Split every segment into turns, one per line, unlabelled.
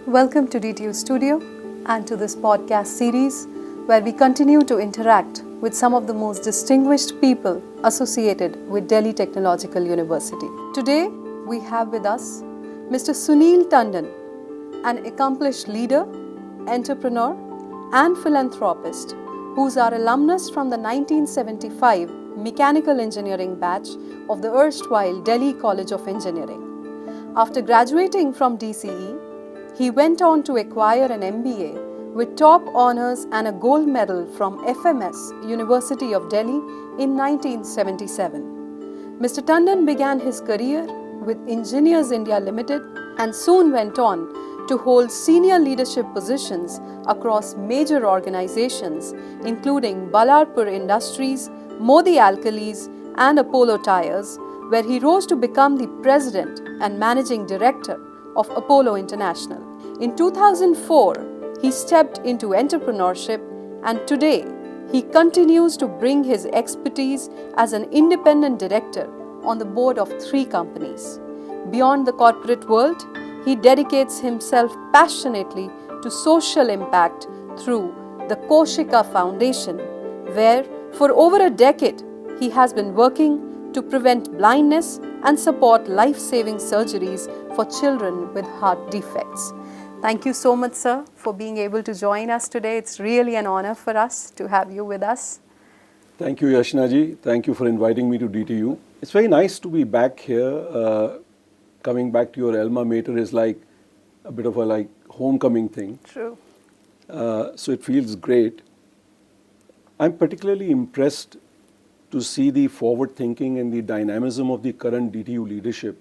Welcome to DTU Studio and to this podcast series where we continue to interact with some of the most distinguished people associated with Delhi Technological University. Today we have with us Mr. Sunil Tandon, an accomplished leader, entrepreneur and philanthropist who's our alumnus from the 1975 Mechanical Engineering batch of the erstwhile Delhi College of Engineering. After graduating from DCE, he went on to acquire an MBA with top honors and a gold medal from FMS, University of Delhi in 1977. Mr. Tandon began his career with Engineers India Ltd and soon went on to hold senior leadership positions across major organizations including Ballarpur Industries, Modi Alkalies and Apollo Tyres, where he rose to become the president and managing director of Apollo International. In 2004, he stepped into entrepreneurship and today he continues to bring his expertise as an independent director on the board of 3 companies. Beyond the corporate world, he dedicates himself passionately to social impact through the Koshika Foundation, where for over a decade he has been working to prevent blindness and support life-saving surgeries for children with heart defects. Thank you so much, sir, for being able to join us today. It's really an honor for us to have you with us.
Thank you, Yashna ji. Thank you for inviting me to DTU. It's very nice to be back here. Coming back to your alma mater is like a bit of a homecoming thing.
True.
So it feels great. I'm particularly impressed to see the forward thinking and the dynamism of the current DTU leadership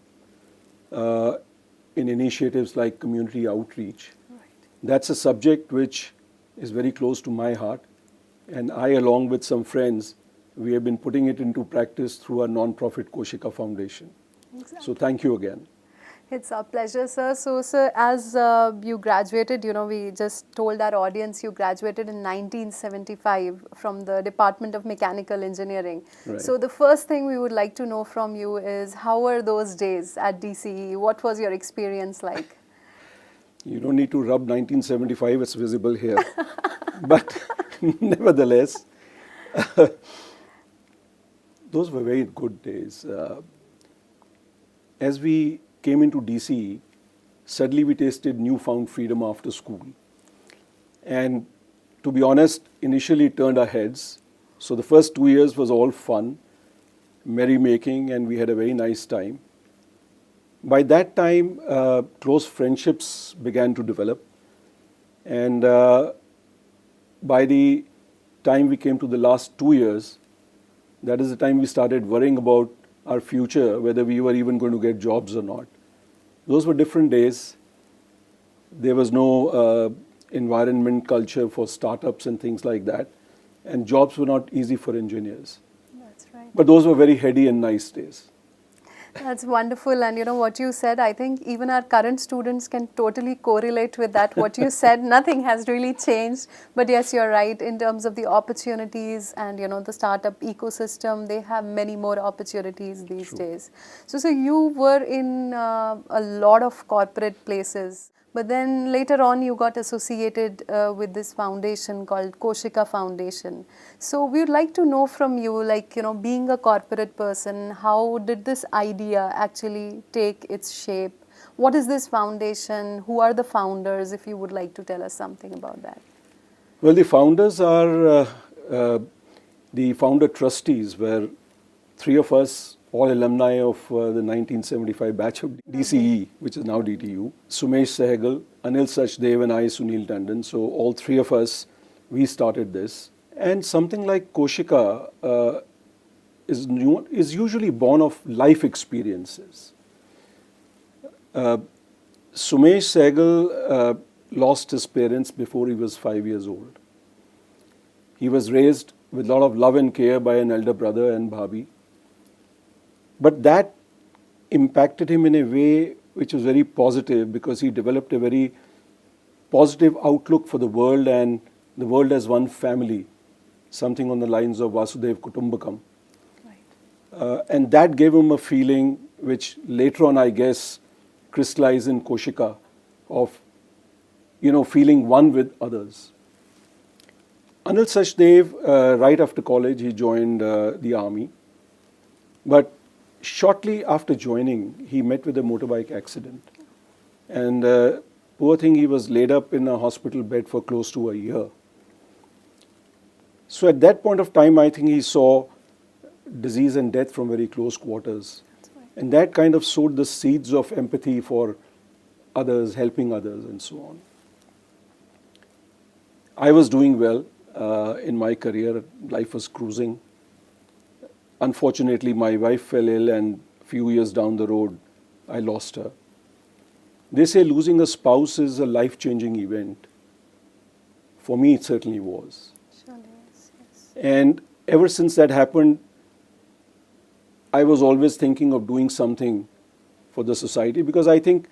in initiatives like community outreach.
Right.
That's a subject which is very close to my heart, and I, along with some friends, we have been putting it into practice through our non-profit Koshika Foundation.
Exactly.
So thank you again.
It's our pleasure, sir. So, sir, as you graduated, we just told our audience you graduated in 1975 from the Department of Mechanical Engineering.
Right.
So, the first thing we would like to know from you is how were those days at DCE? What was your experience like?
You don't need to rub 1975, it's visible here. But nevertheless, those were very good days. As we came into DCE, suddenly we tasted newfound freedom after school. And to be honest, initially it turned our heads. So the first 2 years was all fun, merrymaking, and we had a very nice time. By that time, close friendships began to develop. And by the time we came to the last 2 years, that is the time we started worrying about our future, whether we were even going to get jobs or not. Those were different days. There was no environment culture for startups and things like that. And jobs were not easy for engineers.
That's right.
But those were very heady and nice days.
That's wonderful. And what you said, I think even our current students can totally correlate with that. What you said, nothing has really changed. But yes, you're right in terms of the opportunities and, the startup ecosystem. They have many more opportunities these
True.
days. So you were in a lot of corporate places. But then later on, you got associated with this foundation called Koshika Foundation. So we would like to know from you, being a corporate person, how did this idea actually take its shape? What is this foundation? Who are the founders? If you would like to tell us something about that.
Well, the founders are the founder trustees, where 3 of us, all alumni of the 1975 batch of DCE, which is now DTU, Sumesh Sehgal, Anil Sachdev and I, Sunil Tandon. So all 3 of us, we started this. And something like Koshika is usually born of life experiences. Sumesh Sehgal lost his parents before he was 5 years old. He was raised with a lot of love and care by an elder brother and bhabhi. But that impacted him in a way which was very positive, because he developed a very positive outlook for the world and the world as one family, something on the lines of Vasudev Kutumbakam.
Right.
And that gave him a feeling which later on, I guess, crystallized in Koshika of feeling one with others. Anil Sachdev, right after college, he joined the army. But shortly after joining, he met with a motorbike accident. And poor thing, he was laid up in a hospital bed for close to a year. So at that point of time, I think he saw disease and death from very close quarters.
Right.
And that kind of sowed the seeds of empathy for others, helping others, and so on. I was doing well in my career. Life was cruising. Unfortunately, my wife fell ill, and a few years down the road, I lost her. They say losing a spouse is a life-changing event. For me, it certainly was.
Surely, yes.
And ever since that happened, I was always thinking of doing something for the society, because I think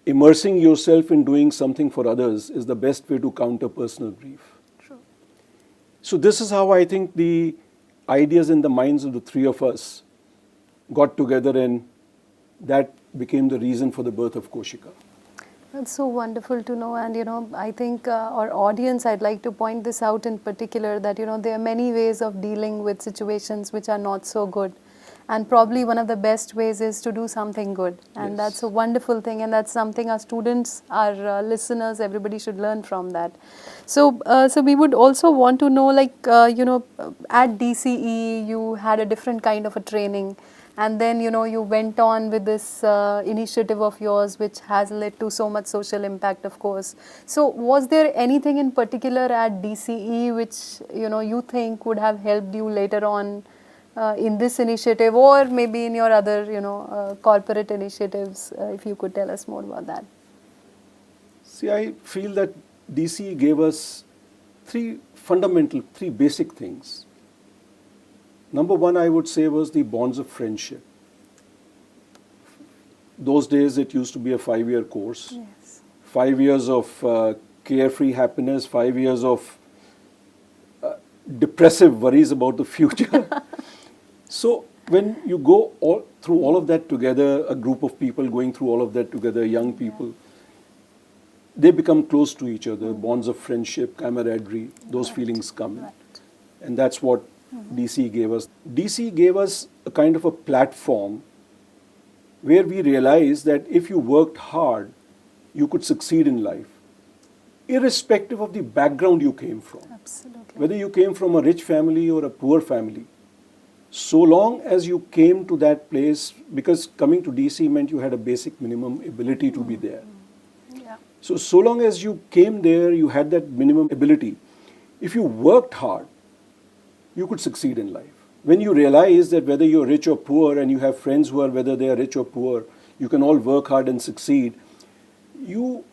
immersing yourself in doing something for others is the best way to counter personal grief.
True.
So this is how I think the ideas in the minds of the three of us got together, and that became the reason for the birth of Koshika.
That's so wonderful to know. And, I think our audience, I'd like to point this out in particular, that, there are many ways of dealing with situations which are not so good. And probably one of the best ways is to do something good. And
Yes.
that's a wonderful thing. And that's something our students, our listeners, everybody should learn from that. So we would also want to know, at DCE, you had a different kind of a training. And then, you went on with this initiative of yours, which has led to so much social impact, of course. So was there anything in particular at DCE which, you think would have helped you later on in this initiative, or maybe in your other, corporate initiatives, if you could tell us more about that?
See, I feel that DCE gave us three basic things. Number one, I would say, was the bonds of friendship. Those days, it used to be a 5-year course.
Yes.
5 years of carefree happiness, 5 years of depressive worries about the future. So when you go through all of that together, a group of people going through all of that together, young people, they become close to each other, bonds of friendship, camaraderie, those feelings come.
Right.
And that's what DCE gave us. DCE gave us a kind of a platform where we realized that if you worked hard, you could succeed in life, irrespective of the background you came from.
Absolutely.
Whether you came from a rich family or a poor family, so long as you came to that place, because coming to DCE meant you had a basic minimum ability to be there.
Yeah.
So long as you came there, you had that minimum ability. If you worked hard, you could succeed in life. When you realize that whether you're rich or poor, and you have friends who are, whether they are rich or poor, you can all work hard and succeed, you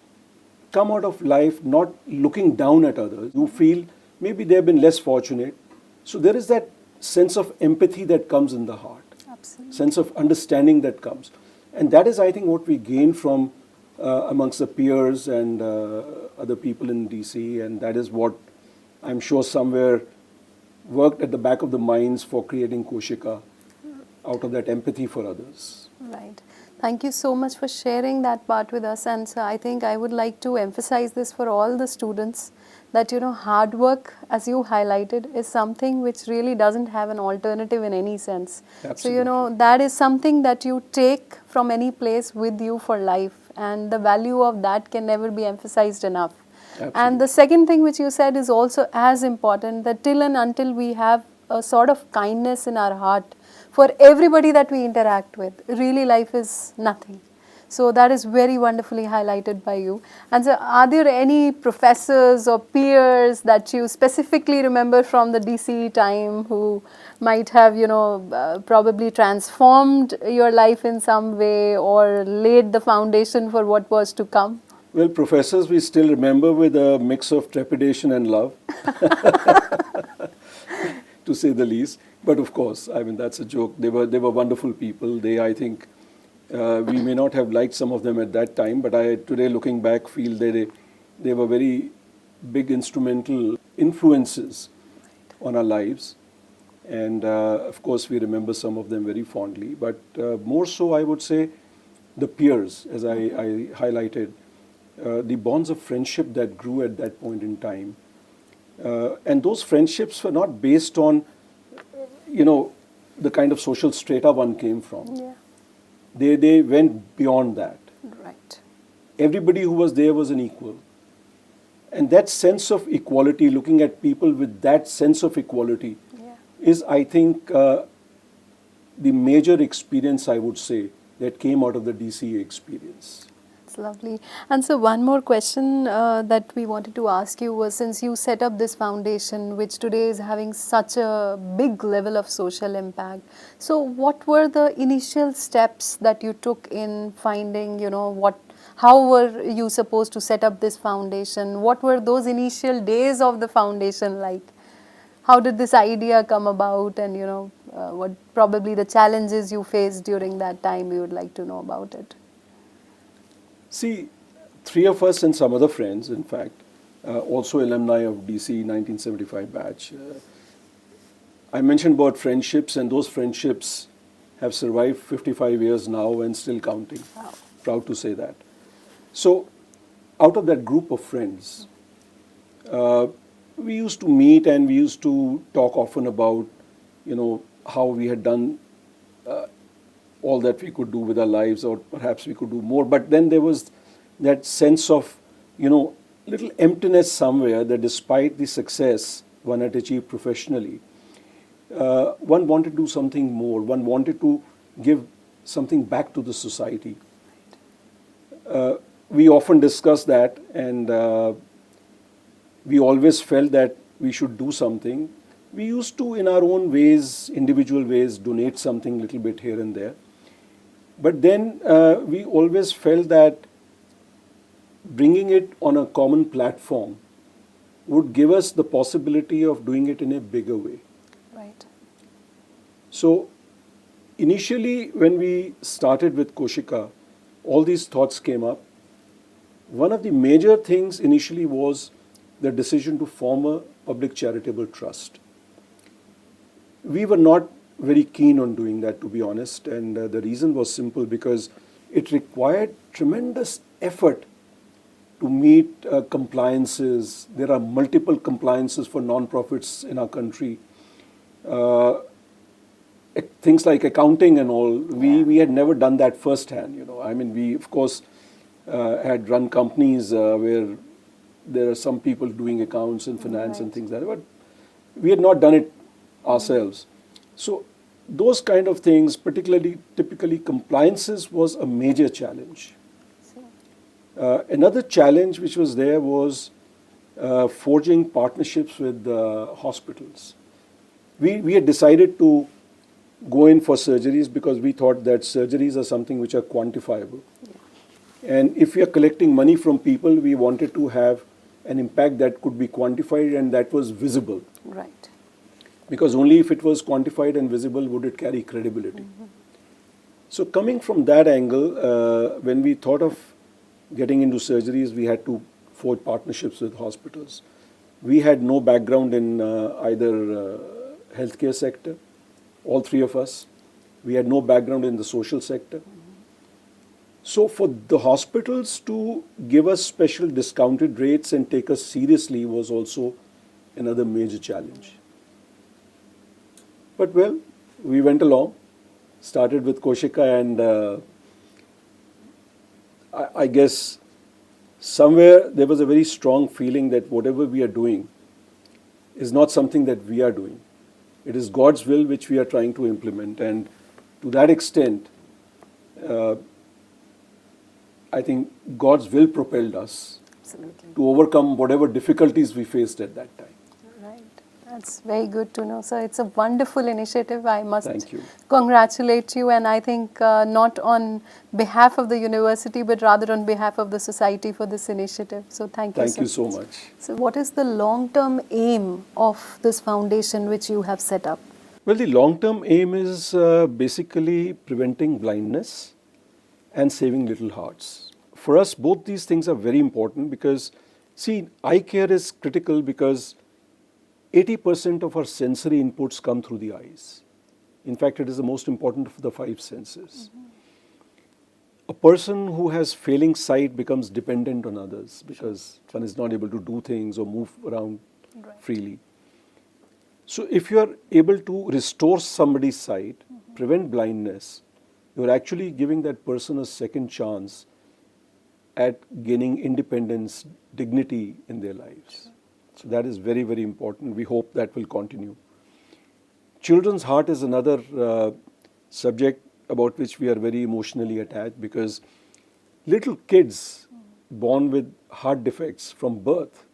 come out of life not looking down at others. You feel maybe they've been less fortunate. So there is that sense of empathy that comes in the heart.
Absolutely.
Sense of understanding that comes. And that is, I think, what we gain from amongst the peers and other people in DCE, and that is what I'm sure somewhere worked at the back of the minds for creating Koshika, out of that empathy for others.
Right. Thank you so much for sharing that part with us. And so I think I would like to emphasize this for all the students, that, hard work, as you highlighted, is something which really doesn't have an alternative in any sense.
Absolutely.
So, that is something that you take from any place with you for life. And the value of that can never be emphasized enough.
Absolutely.
And the second thing which you said is also as important, that till and until we have a sort of kindness in our heart for everybody that we interact with, really life is nothing. So that is very wonderfully highlighted by you. And so are there any professors or peers that you specifically remember from the DCE time who might have, probably transformed your life in some way or laid the foundation for what was to come?
Well, professors we still remember with a mix of trepidation and love, to say the least. But of course, I mean, that's a joke. They were wonderful people. I think, we may not have liked some of them at that time, but I today, looking back, feel they were very big instrumental influences on our lives. And of course, we remember some of them very fondly. But more so, I would say, the peers, as I highlighted. the bonds of friendship that grew at that point in time. And those friendships were not based on, the kind of social strata one came from.
Yeah.
They went beyond that.
Right.
Everybody who was there was an equal. And that sense of equality, looking at people with that sense of equality, is, I think, the major experience, I would say, that came out of the DCE experience.
That's lovely. And so one more question that we wanted to ask you was, since you set up this foundation, which today is having such a big level of social impact, so what were the initial steps that you took in finding, how were you supposed to set up this foundation? What were those initial days of the foundation like? How did this idea come about, and what probably the challenges you faced during that time? We would like to know about it.
See, three of us and some other friends, in fact, also alumni of DCE 1975 batch. I mentioned about friendships, and those friendships have survived 55 years now and still counting.
Wow.
Proud to say that. So, out of that group of friends, we used to meet and we used to talk often about, how we had done all that we could do with our lives, or perhaps we could do more. But then there was that sense of, little emptiness somewhere, that despite the success one had achieved professionally, one wanted to do something more. One wanted to give something back to the society. We often discuss that, and we always felt that we should do something. We used to, in our own ways, individual ways, donate something little bit here and there. But then we always felt that bringing it on a common platform would give us the possibility of doing it in a bigger way.
Right.
So initially, when we started with Koshika, all these thoughts came up. One of the major things initially was the decision to form a public charitable trust. We were not very keen on doing that, to be honest, and the reason was simple, because it required tremendous effort to meet compliances. There are multiple compliances for non-profits in our country. Things like accounting and all, we had never done that firsthand. I mean, we, of course, had run companies where there are some people doing accounts and finance and things like that, but we had not done it ourselves. So those kind of things, typically compliances, was a major challenge. Another challenge which was there was forging partnerships with hospitals. We had decided to go in for surgeries because we thought that surgeries are something which are quantifiable. And if we are collecting money from people, we wanted to have an impact that could be quantified and that was visible.
Right.
Because only if it was quantified and visible would it carry credibility. So coming from that angle, when we thought of getting into surgeries, we had to forge partnerships with hospitals. We had no background in either healthcare sector, all three of us. We had no background in the social sector. So for the hospitals to give us special discounted rates and take us seriously was also another major challenge. But well, we went along, started with Koshika, and I guess somewhere there was a very strong feeling that whatever we are doing is not something that we are doing. It is God's will which we are trying to implement, and to that extent, I think God's will propelled us to overcome whatever difficulties we faced at that time.
Right. That's very good to know. So it's a wonderful initiative. I must congratulate you, and I think not on behalf of the university, but rather on behalf of the society for this initiative. So thank you.
Thank you so much.
So what is the long-term aim of this foundation which you have set up?
Well, the long-term aim is basically preventing blindness and saving little hearts. For us, both these things are very important because, see, eye care is critical because 80% of our sensory inputs come through the eyes. In fact, it is the most important of the five senses. a person who has failing sight becomes dependent on others because one is not able to do things or move around freely. So if you are able to restore somebody's sight, prevent blindness, you're actually giving that person a second chance at gaining independence, dignity in their lives. So that is very, very important. We hope that will continue. Children's heart is another subject about which we are very emotionally attached because little kids born with heart defects from birth,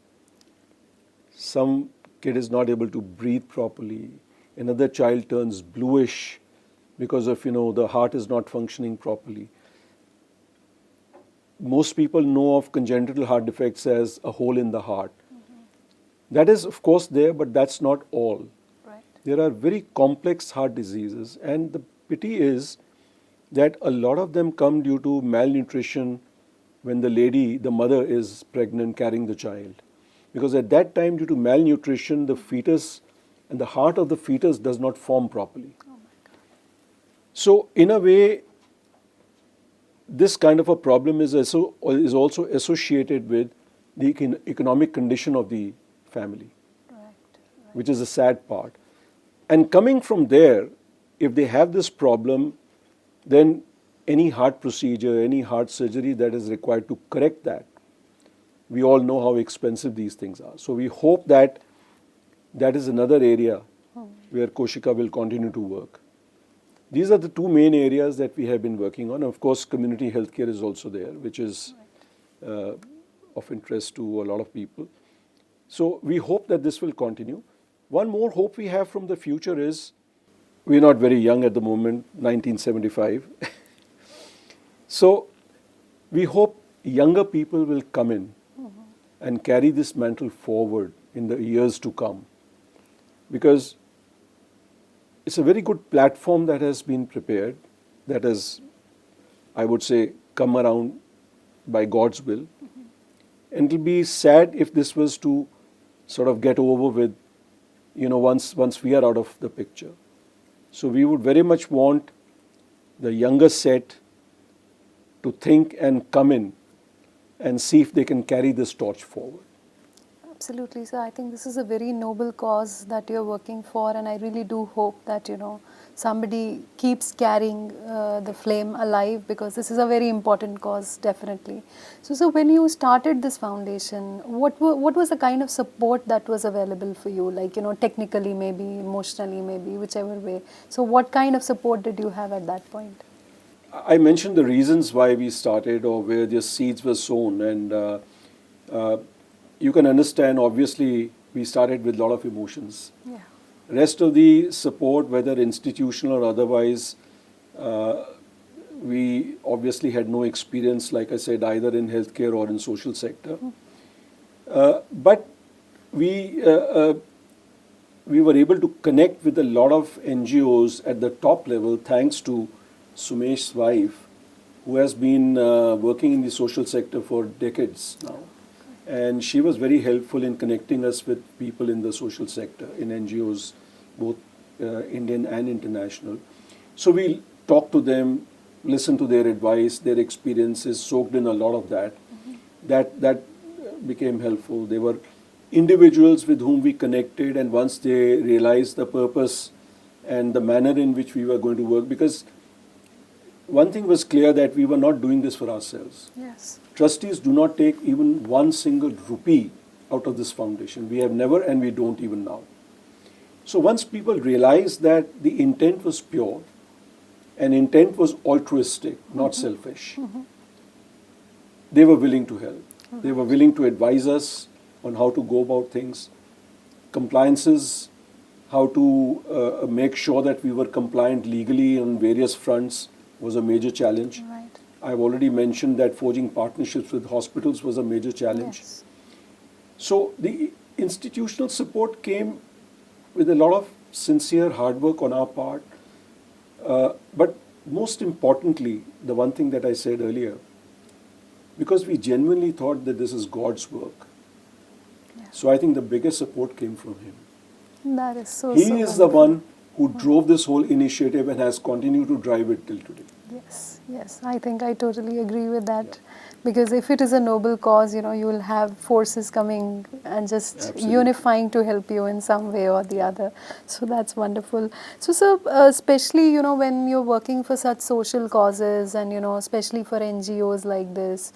some kid is not able to breathe properly, another child turns bluish because of, the heart is not functioning properly. Most people know of congenital heart defects as a hole in the heart. That is, of course, there, but that's not all.
Right.
There are very complex heart diseases, and the pity is that a lot of them come due to malnutrition when the mother is pregnant carrying the child. Because at that time, due to malnutrition, the fetus and the heart of the fetus does not form properly.
Oh my God.
So, in a way, this kind of a problem is also associated with the economic condition of the family, which is a sad part. And coming from there, if they have this problem, then any heart procedure, any heart surgery that is required to correct that, we all know how expensive these things are. So we hope that that is another area where Koshika will continue to work. These are the two main areas that we have been working on. Of course, community healthcare is also there, which is of interest to a lot of people. So we hope that this will continue. One more hope we have from the future is, we're not very young at the moment, 1975. So we hope younger people will come in and carry this mantle forward in the years to come. Because it's a very good platform that has been prepared, that has, I would say, come around by God's will. And it will be sad if this was to sort of get over with, once we are out of the picture. So we would very much want the younger set to think and come in and see if they can carry this torch forward.
Absolutely, sir. I think this is a very noble cause that you're working for, and I really do hope that, somebody keeps carrying the flame alive, because this is a very important cause, definitely. So when you started this foundation, what was the kind of support that was available for you? Like, technically maybe, emotionally maybe, whichever way. So what kind of support did you have at that point?
I mentioned the reasons why we started or where the seeds were sown, and you can understand, obviously, we started with a lot of emotions.
Yeah.
Rest of the support, whether institutional or otherwise, we obviously had no experience, like I said, either in healthcare or in social sector. But we were able to connect with a lot of NGOs at the top level, thanks to Sumesh's wife, who has been working in the social sector for decades now. And she was very helpful in connecting us with people in the social sector, in NGOs, both Indian and international. So we talked to them, listened to their advice, their experiences, soaked in a lot of that. That became helpful. They were individuals with whom we connected, and once they realized the purpose and the manner in which we were going to work, because one thing was clear, that we were not doing this for ourselves.
Yes.
Trustees do not take even one single rupee out of this foundation. We have never, and we don't even now. So once people realized that the intent was pure and intent was altruistic, not selfish, they were willing to help. They were willing to advise us on how to go about things, compliances, how to make sure that we were compliant legally on various fronts was a major challenge.
Right.
I've already mentioned that forging partnerships with hospitals was a major challenge.
Yes.
So the institutional support came with a lot of sincere hard work on our part. But most importantly, the one thing that I said earlier, because we genuinely thought that this is God's work. Yeah. So I think the biggest support came from him.
That is so
He is the one who drove this whole initiative and has continued to drive it till today.
Yes, I think I totally agree with that. Because if it is a noble cause, you will have forces coming and just
Absolutely.
unifying to help you in some way or the other. So that's wonderful. So, sir, especially, when you're working for such social causes and, especially for NGOs like this,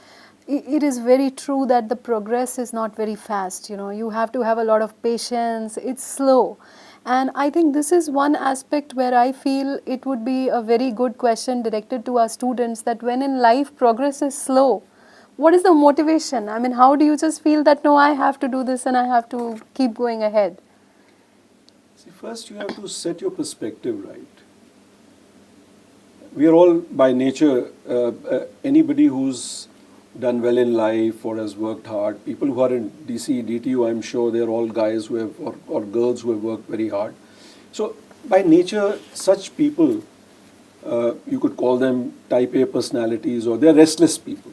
it is very true that the progress is not very fast. You have to have a lot of patience. It's slow. And I think this is one aspect where I feel it would be a very good question directed to our students, that when in life progress is slow, what is the motivation? I mean, how do you just feel that, no, I have to do this and I have to keep going ahead?
See, first you have to set your perspective right. We are all by nature, anybody who's done well in life or has worked hard, people who are in DCE, DTU, I'm sure they're all guys who have, or girls who have worked very hard. So by nature, such people, you could call them type A personalities, or they're restless people.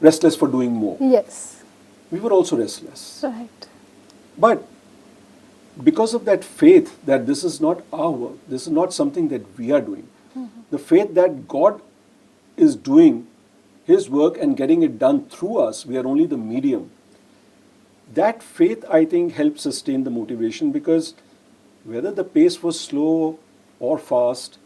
Restless for doing more.
Yes.
We were also restless.
Right.
But because of that faith that this is not our work, this is not something that we are doing, the faith that God is doing His work and getting it done through us, we are only the medium. That faith, I think, helps sustain the motivation, because whether the pace was slow or fast,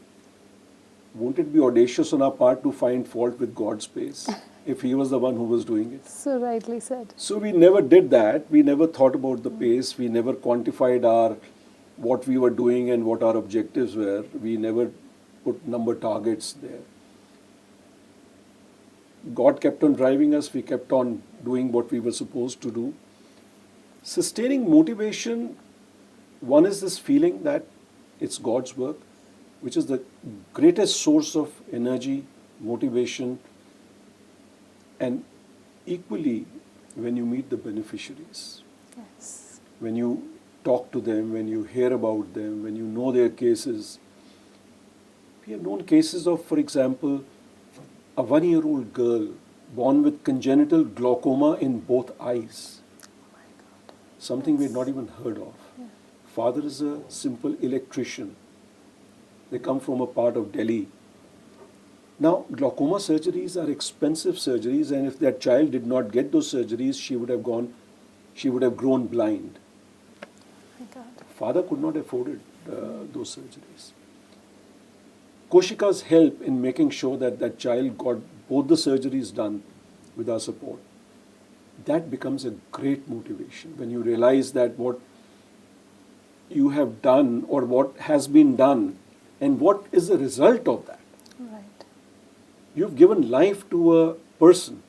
won't it be audacious on our part to find fault with God's pace if He was the one who was doing it?
So rightly said.
So we never did that. We never thought about the pace. We never quantified what we were doing and what our objectives were. We never put number targets there. God kept on driving us. We kept on doing what we were supposed to do. Sustaining motivation, one is this feeling that it's God's work, which is the greatest source of energy, motivation, and equally when you meet the beneficiaries.
Yes.
When you talk to them, when you hear about them, when you know their cases. We have known cases of, for example, a 1-year-old girl born with congenital glaucoma in both eyes.
Oh my God.
Something we had not even heard of.
Yeah.
Father is a simple electrician. They come from a part of Delhi. Now, glaucoma surgeries are expensive surgeries, and if that child did not get those surgeries, she would have grown blind.
Oh my God.
Father could not afford those surgeries. Koshika's help in making sure that that child got both the surgeries done with our support, that becomes a great motivation when you realize that what you have done or what has been done and what is the result of that.
Right.
You've given life to a person.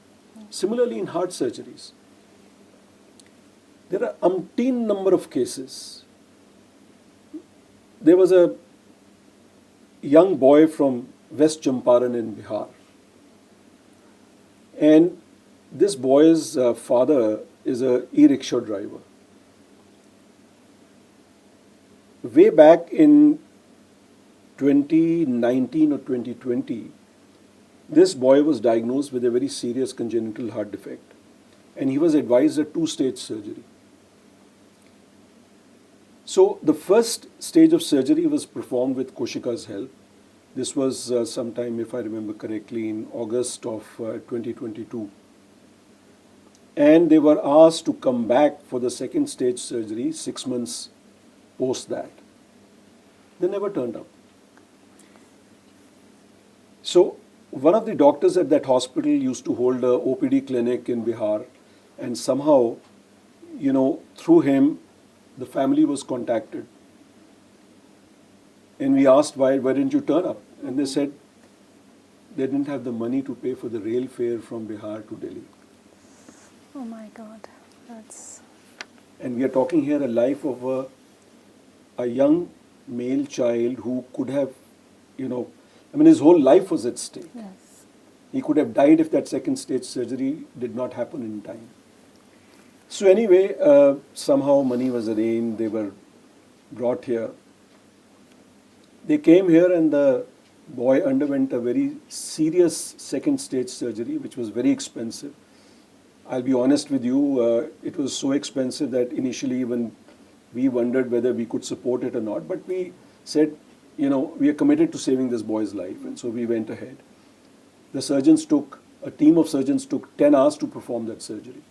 Similarly in heart surgeries, there are umpteen number of cases. There was a young boy from West Champaran in Bihar. And this boy's father is a e-rickshaw driver. Way back in 2019 or 2020, this boy was diagnosed with a very serious congenital heart defect, and he was advised a 2-stage surgery. So the first stage of surgery was performed with Koshika's help. This was sometime, if I remember correctly, in August of 2022. And they were asked to come back for the second stage surgery 6 months post that. They never turned up. So one of the doctors at that hospital used to hold a OPD clinic in Bihar, and somehow, through him, the family was contacted. And we asked, why didn't you turn up? And they said they didn't have the money to pay for the rail fare from Bihar to Delhi.
Oh my God. That's...
And we are talking here a life of a young male child who could have, his whole life was at stake.
Yes.
He could have died if that second stage surgery did not happen in time. So anyway, somehow money was arranged, they were brought here. They came here and the boy underwent a very serious second stage surgery, which was very expensive. I'll be honest with you, it was so expensive that initially even we wondered whether we could support it or not, but we said, we are committed to saving this boy's life. And so we went ahead. A team of surgeons took 10 hours to perform that surgery.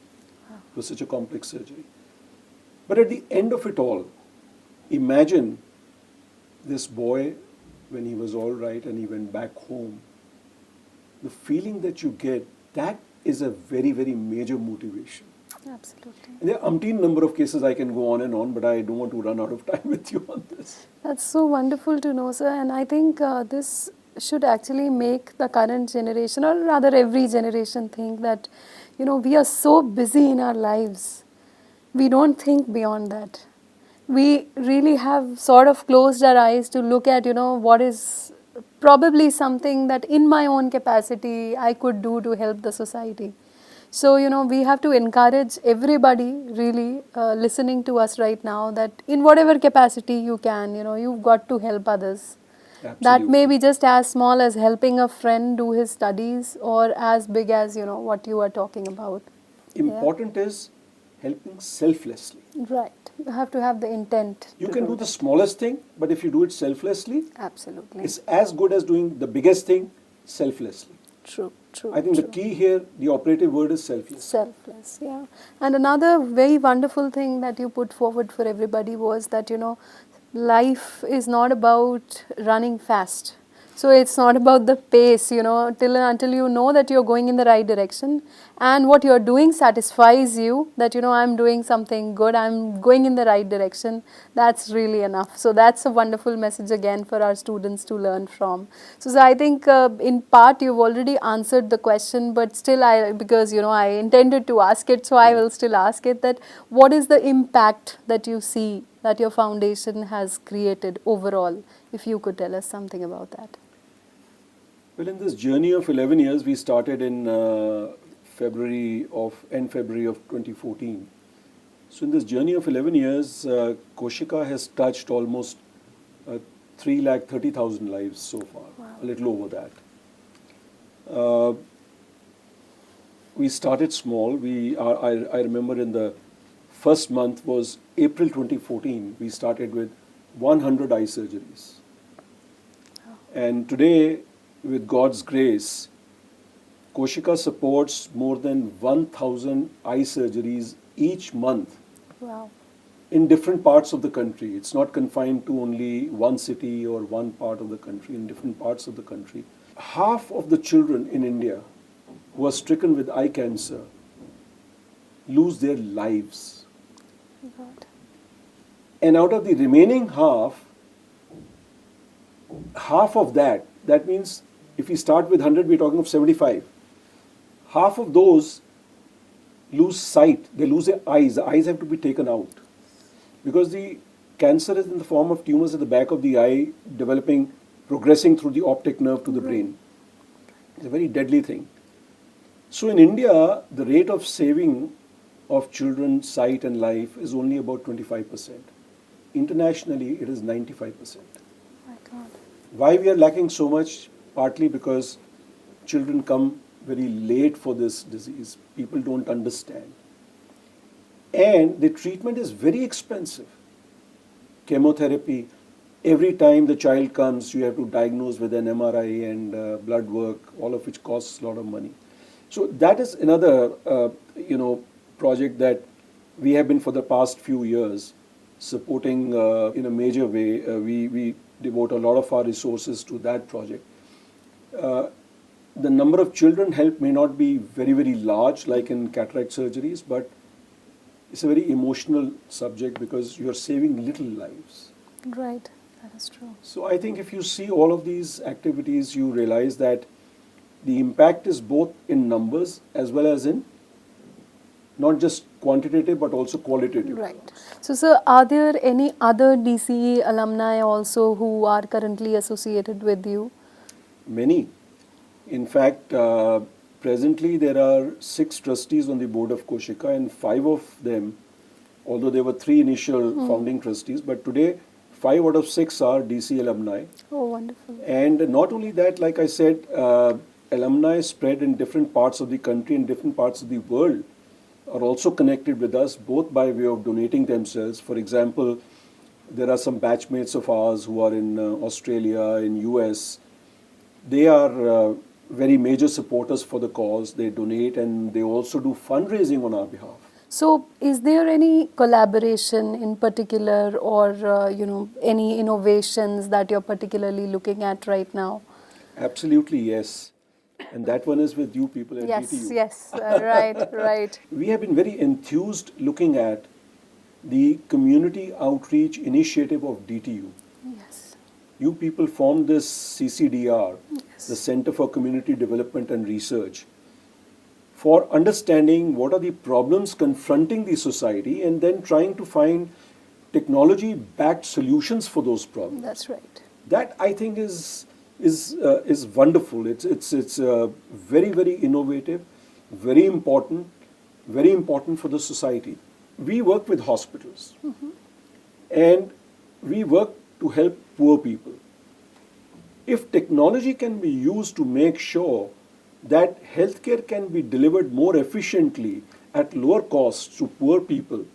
It was such a complex surgery. But at the end of it all, imagine this boy, when he was all right and he went back home, the feeling that you get, that is a very, very major motivation.
Absolutely.
And there are umpteen number of cases I can go on, but I don't want to run out of time with you on this.
That's so wonderful to know, sir. And I think this should actually make the current generation, or rather every generation, think that, we are so busy in our lives. We don't think beyond that. We really have sort of closed our eyes to look at, what is probably something that in my own capacity I could do to help the society. So, we have to encourage everybody really listening to us right now that in whatever capacity you can, you've got to help others.
Absolutely.
That may be just as small as helping a friend do his studies, or as big as, what you are talking about.
Important is helping selflessly.
Right. You have to have the intent.
You can do the smallest thing, but if you do it selflessly,
absolutely,
it's as good as doing the biggest thing selflessly.
True.
I think the key here, the operative word is selfless.
Selfless, yeah. And another very wonderful thing that you put forward for everybody was that, life is not about running fast. So it's not about the pace, till and until you know that you're going in the right direction and what you're doing satisfies you, that, I'm doing something good, I'm going in the right direction. That's really enough. So that's a wonderful message again for our students to learn from. So I think in part you've already answered the question, but still because, I intended to ask it, so I will still ask it, that what is the impact that you see that your foundation has created overall, if you could tell us something about that.
Well, in this journey of 11 years, we started in end February of 2014. So in this journey of 11 years, Koshika has touched almost 330,000 lives so far, a little over that. We started small. I remember in the first month was April 2014. We started with 100 eye surgeries. And today, with God's grace, Koshika supports more than 1,000 eye surgeries each month.
Wow.
In different parts of the country. It's not confined to only one city or one part of the country, in different parts of the country. Half of the children in India who are stricken with eye cancer lose their lives.
God.
And out of the remaining half of that means if we start with 100, we're talking of 75. Half of those lose sight, they lose their eyes. The eyes have to be taken out. Because the cancer is in the form of tumors at the back of the eye, progressing through the optic nerve to the brain. It's a very deadly thing. So in India, the rate of saving of children's sight and life is only about 25%. Internationally, it is 95%.
My God.
Why we are lacking so much? Partly because children come very late for this disease. People don't understand. And the treatment is very expensive. Chemotherapy, every time the child comes, you have to diagnose with an MRI and blood work, all of which costs a lot of money. So that is another, project that we have been for the past few years supporting in a major way. We devote a lot of our resources to that project. The number of children helped may not be very, very large like in cataract surgeries, but it's a very emotional subject because you are saving little lives.
Right, that is true.
So I think if you see all of these activities, you realize that the impact is both in numbers as well as in not just quantitative but also qualitative.
Right. So, sir, are there any other DCE alumni also who are currently associated with you?
Many. In fact, presently there are 6 trustees on the board of Koshika, and 5 of them, although there were 3 initial founding trustees, but today 5 out of 6 are DC alumni.
Oh, wonderful.
And not only that, like I said, alumni spread in different parts of the country and different parts of the world are also connected with us, both by way of donating themselves. For example, There are some batchmates of ours who are in Australia, in US. They are very major supporters for the cause. They donate and they also do fundraising on our behalf.
So, is there any collaboration in particular, or any innovations that you're particularly looking at right now?
Absolutely, yes. And that one is with you people at
Yes,
DTU.
yes, right, right.
We have been very enthused looking at the community outreach initiative of DTU.
Yes,
You people formed this CCDR,
yes.
the Center for Community Development and Research, for understanding what are the problems confronting the society and then trying to find technology-backed solutions for those problems.
That's right.
That I think is wonderful. It's very innovative, very important for the society. We work with hospitals, and we work to help poor people. If technology can be used to make sure that healthcare can be delivered more efficiently at lower costs to poor people,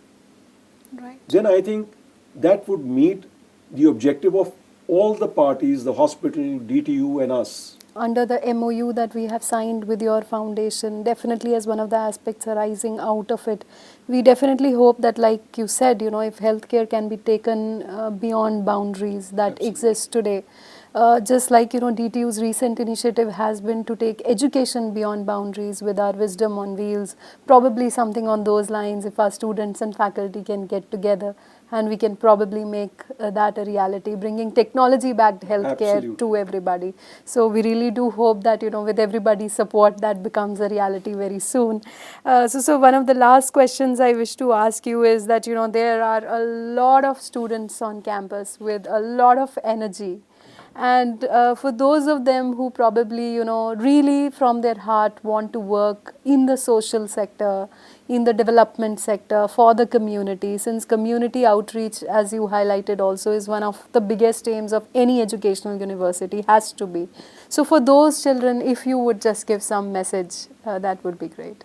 Right.
then I think that would meet the objective of all the parties, the hospital, DTU and us.
Under the MOU that we have signed with your foundation, definitely as one of the aspects arising out of it, we definitely hope that, like you said, if healthcare can be taken beyond boundaries that
Absolutely.
exist today. Just like, DTU's recent initiative has been to take education beyond boundaries with our Wisdom on Wheels, probably something on those lines if our students and faculty can get together, and we can probably make that a reality, bringing technology-backed healthcare
Absolutely.
to everybody. So we really do hope that, with everybody's support, that becomes a reality very soon. So one of the last questions I wish to ask you is that, there are a lot of students on campus with a lot of energy. And for those of them who probably, really from their heart want to work in the social sector, in the development sector, for the community, since community outreach, as you highlighted also, is one of the biggest aims of any educational university, has to be. So for those children, if you would just give some message, that would be great.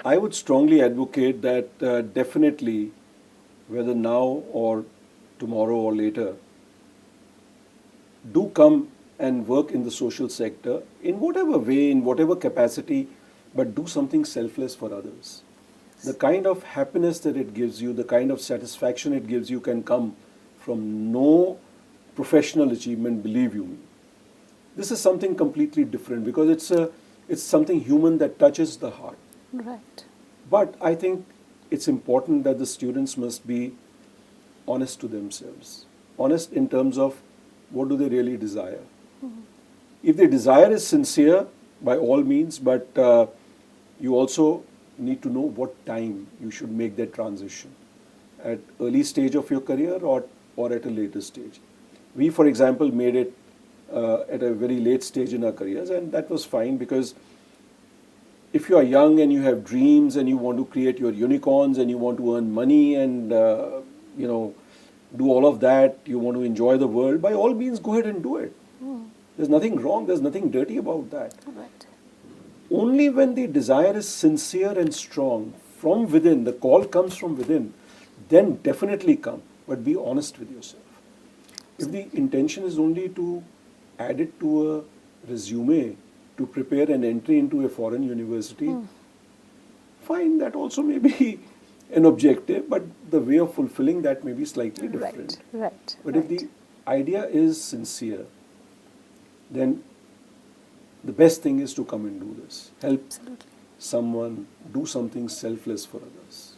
I would strongly advocate that definitely, whether now or tomorrow or later, do come and work in the social sector in whatever way, in whatever capacity, but do something selfless for others. The kind of happiness that it gives you, the kind of satisfaction it gives you can come from no professional achievement, believe you me. This is something completely different because it's something human that touches the heart.
Right.
But I think it's important that the students must be honest to themselves, honest in terms of what do they really desire. If the desire is sincere, by all means, but you also need to know what time you should make that transition, at early stage of your career or at a later stage. We, for example, made it at a very late stage in our careers, and that was fine because if you are young and you have dreams and you want to create your unicorns and you want to earn money and do all of that, you want to enjoy the world, by all means go ahead and do it. There's nothing wrong, there's nothing dirty about that.
Right.
Only when the desire is sincere and strong from within, the call comes from within, then definitely come, but be honest with yourself. If the intention is only to add it to a resume to prepare an entry into a foreign university, fine, that also may be an objective, but the way of fulfilling that may be slightly different.
Right.
But if the idea is sincere, then the best thing is to come and do this. Help
Absolutely.
someone, do something selfless for others.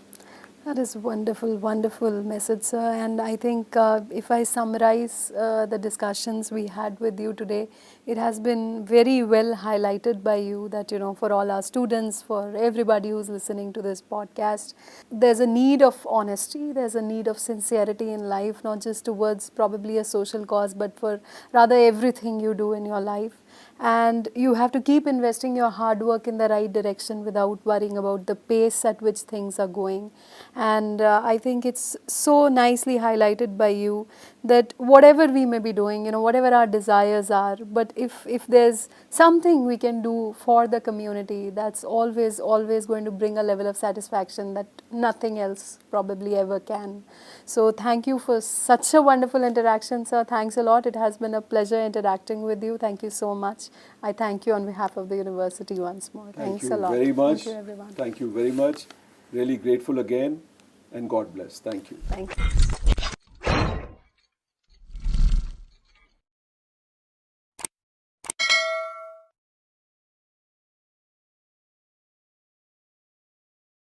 That is wonderful, wonderful message, sir. And I think if I summarize the discussions we had with you today, it has been very well highlighted by you that, for all our students, for everybody who's listening to this podcast, there's a need of honesty, there's a need of sincerity in life, not just towards probably a social cause, but for rather everything you do in your life. and you have to keep investing your hard work in the right direction without worrying about the pace at which things are going. And I think it's so nicely highlighted by you that whatever we may be doing, whatever our desires are, but if there's something we can do for the community, that's always going to bring a level of satisfaction that nothing else probably ever can. So thank you for such a wonderful interaction, sir. Thanks a lot. It has been a pleasure interacting with you. Thank you so much. I thank you on behalf of the university once more. Thanks a lot.
Thank you very much.
Thank you, everyone.
Thank you very much. Really grateful again, and God bless. Thank you.
Thank you.